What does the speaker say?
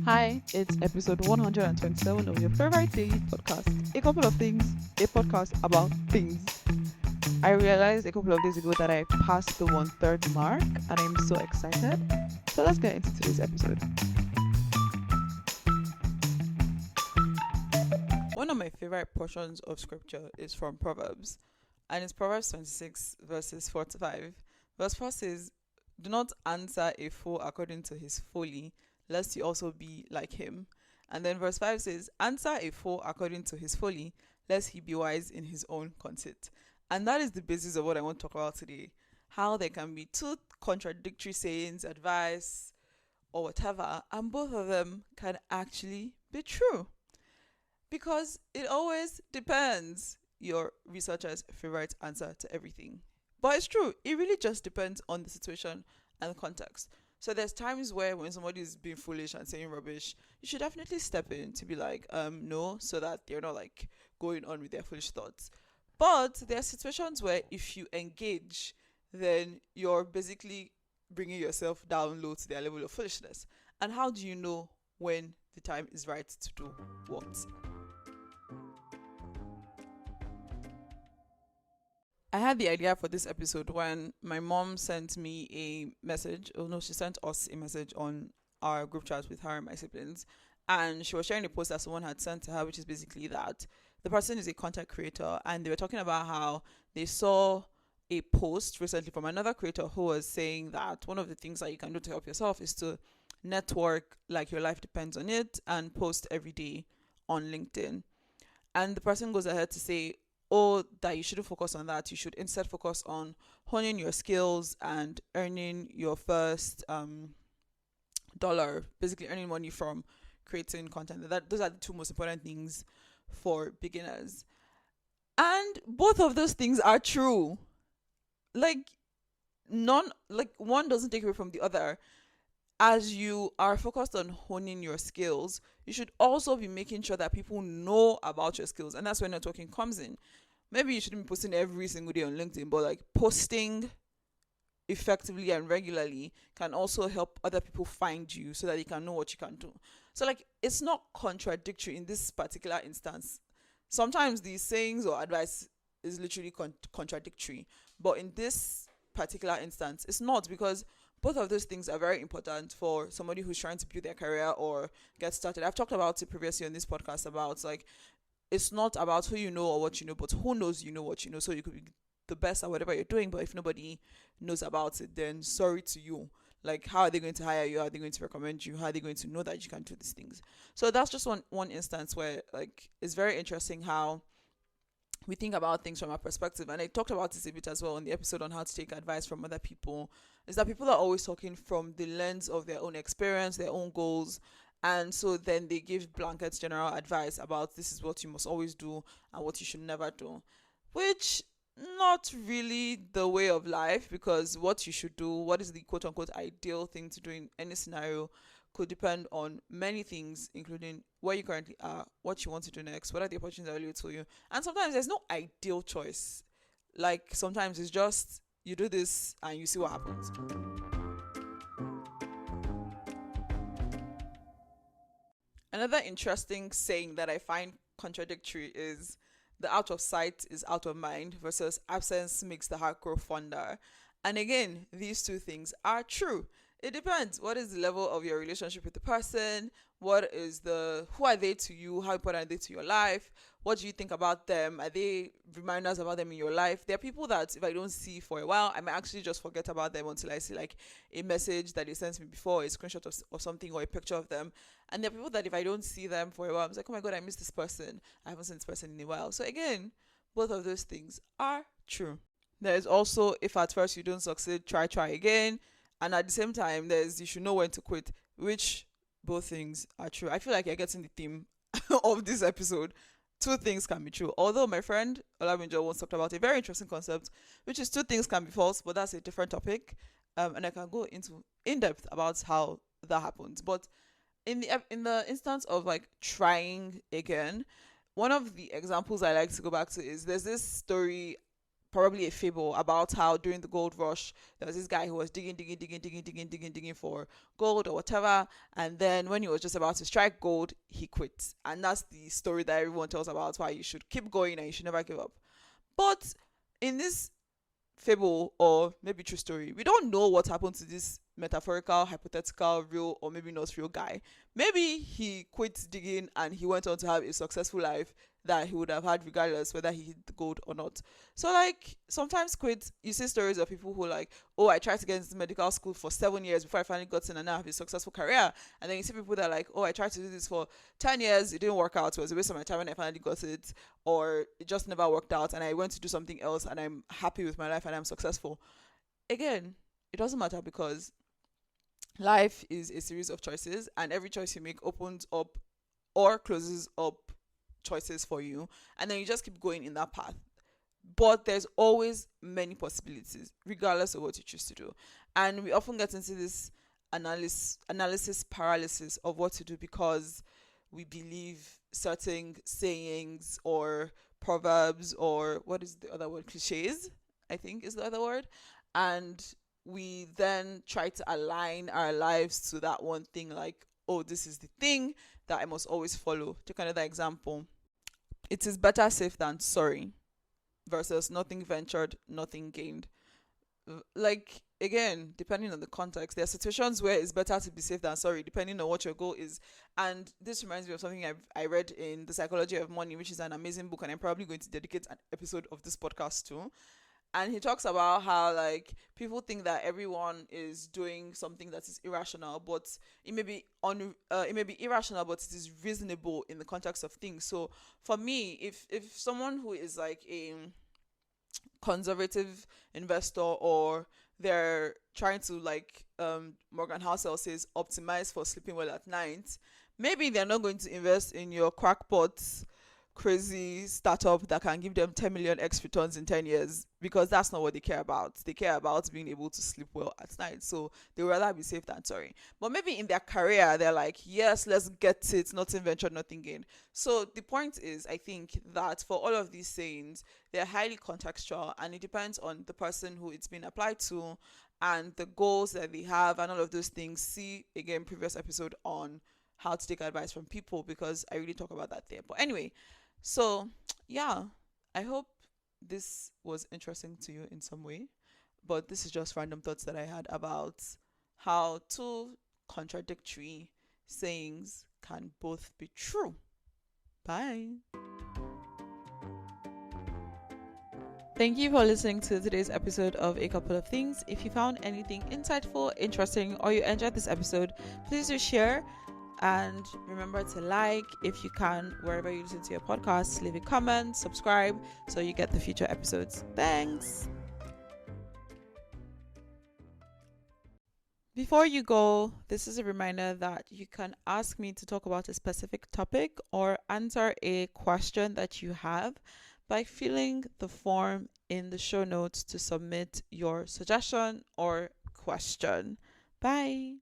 Hi, it's episode 127 of your favorite daily podcast. A couple of things, a podcast about things. I realized a couple of days ago that I passed the 1/3 mark and I'm so excited. So let's get into today's episode. One of my favorite portions of scripture is from Proverbs, and it's Proverbs 26, verses 4 to 5. Verse 4 says, "Do not answer a fool according to his folly, lest you also be like him." And then verse 5 says, "Answer a fool according to his folly, lest he be wise in his own conceit." And that is the basis of what I want to talk about today. How there can be two contradictory sayings, advice, or whatever, and both of them can actually be true. Because it always depends, your researcher's favorite answer to everything. But it's true, it really just depends on the situation and the context. So there's times where when somebody is being foolish and saying rubbish, you should definitely step in to be like, no, so that they're not like going on with their foolish thoughts. But there are situations where if you engage, then you're basically bringing yourself down low to their level of foolishness. And how do you know when the time is right to do what? I had the idea for this episode when my mom sent me a message. Oh no, she sent us a message on our group chat with her and my siblings. And she was sharing a post that someone had sent to her, which is basically that the person is a content creator. And they were talking about how they saw a post recently from another creator who was saying that one of the things that you can do to help yourself is to network like your life depends on it and post every day on LinkedIn. And the person goes ahead to say, oh, that you shouldn't focus on that. You should instead focus on honing your skills and earning your first dollar, basically earning money from creating content. Those are the two most important things for beginners. And both of those things are true. Like one doesn't take away from the other. As you are focused on honing your skills, you should also be making sure that people know about your skills. And that's where networking comes in. Maybe you shouldn't be posting every single day on LinkedIn, but like posting effectively and regularly can also help other people find you so that they can know what you can do. So like it's not contradictory in this particular instance. Sometimes these sayings or advice is literally contradictory, but in this particular instance it's not, because both of those things are very important for somebody who's trying to build their career or get started. I've talked about it previously on this podcast about like it's not about who you know or what you know, but who knows you know what you know. So you could be the best at whatever you're doing, but if nobody knows about it, then sorry to you. Like, how are they going to hire you? How are they going to recommend you? How are they going to know that you can do these things? So that's just one instance where like it's very interesting how we think about things from our perspective. And I talked about this a bit as well on the episode on how to take advice from other people, is that people are always talking from the lens of their own experience, their own goals. And so then they give blanket general advice about this is what you must always do and what you should never do, which not really the way of life, because what you should do, what is the quote unquote ideal thing to do in any scenario, could depend on many things, including where you currently are, what you want to do next, what are the opportunities available to you. And sometimes there's no ideal choice. Like sometimes it's just you do this and you see what happens. Another interesting saying that I find contradictory is the out of sight is out of mind versus absence makes the heart grow fonder. And again, these two things are true. It depends. What is the level of your relationship with the person? Who are they to you? How important are they to your life? What do you think about them? Are they reminders about them in your life? There are people that if I don't see for a while, I might actually just forget about them until I see like a message that they sent me before, a screenshot of something or a picture of them. And there are people that if I don't see them for a while, I'm like, oh my God, I miss this person. I haven't seen this person in a while. So again, both of those things are true. There is also, if at first you don't succeed, try again. And at the same time, there's you should know when to quit, which both things are true. I feel like you're getting the theme of this episode. Two things can be true. Although my friend Olaminjo once talked about a very interesting concept, which is two things can be false, but that's a different topic. And I can go into in depth about how that happens. But in the instance of like trying again, one of the examples I like to go back to is there's this story probably a fable about how during the gold rush there was this guy who was digging for gold or whatever, and then when he was just about to strike gold, he quit. And that's the story that everyone tells about why you should keep going and you should never give up. But in this fable, or maybe true story, we don't know what happened to this metaphorical, hypothetical, real, or maybe not real guy. Maybe he quit digging and he went on to have a successful life that he would have had regardless whether he hit the gold or not. So like sometimes quit, you see stories of people who like, oh, I tried to get into medical school for 7 years before I finally got in and now I have a successful career. And then you see people that are like, oh, I tried to do this for 10 years, it didn't work out, it was a waste of my time when I finally got it, or it just never worked out and I went to do something else and I'm happy with my life and I'm successful. Again, it doesn't matter, because life is a series of choices and every choice you make opens up or closes up choices for you, and then you just keep going in that path. But there's always many possibilities regardless of what you choose to do, and we often get into this analysis paralysis of what to do because we believe certain sayings or proverbs, or what is the other word, cliches, I think is the other word, and we then try to align our lives to that one thing, like, oh, this is the thing that I must always follow. Take another example. It is better safe than sorry versus nothing ventured, nothing gained. Like, again, depending on the context, there are situations where it's better to be safe than sorry, depending on what your goal is. And this reminds me of something I read in The Psychology of Money, which is an amazing book, and I'm probably going to dedicate an episode of this podcast to. And he talks about how like people think that everyone is doing something that is irrational, but it may be irrational, but it is reasonable in the context of things. So for me, if someone who is like a conservative investor, or they're trying to, like, Morgan Housel says, optimize for sleeping well at night, maybe they're not going to invest in your crackpots crazy startup that can give them 10 million X returns in 10 years, because that's not what they care about. They care about being able to sleep well at night. So they would rather be safe than sorry. But maybe in their career, they're like, yes, let's get it. Nothing ventured, nothing gained. So the point is, I think that for all of these sayings, they're highly contextual, and it depends on the person who it's been applied to and the goals that they have and all of those things. See, again, previous episode on how to take advice from people, because I really talk about that there. But anyway, so, yeah, I hope this was interesting to you in some way. But this is just random thoughts that I had about how two contradictory sayings can both be true. Bye. Thank you for listening to today's episode of A Couple of Things. If you found anything insightful, interesting, or you enjoyed this episode, please do share. And remember to like, if you can, wherever you listen to your podcasts, leave a comment, subscribe, so you get the future episodes. Thanks. Before you go, this is a reminder that you can ask me to talk about a specific topic or answer a question that you have by filling the form in the show notes to submit your suggestion or question. Bye.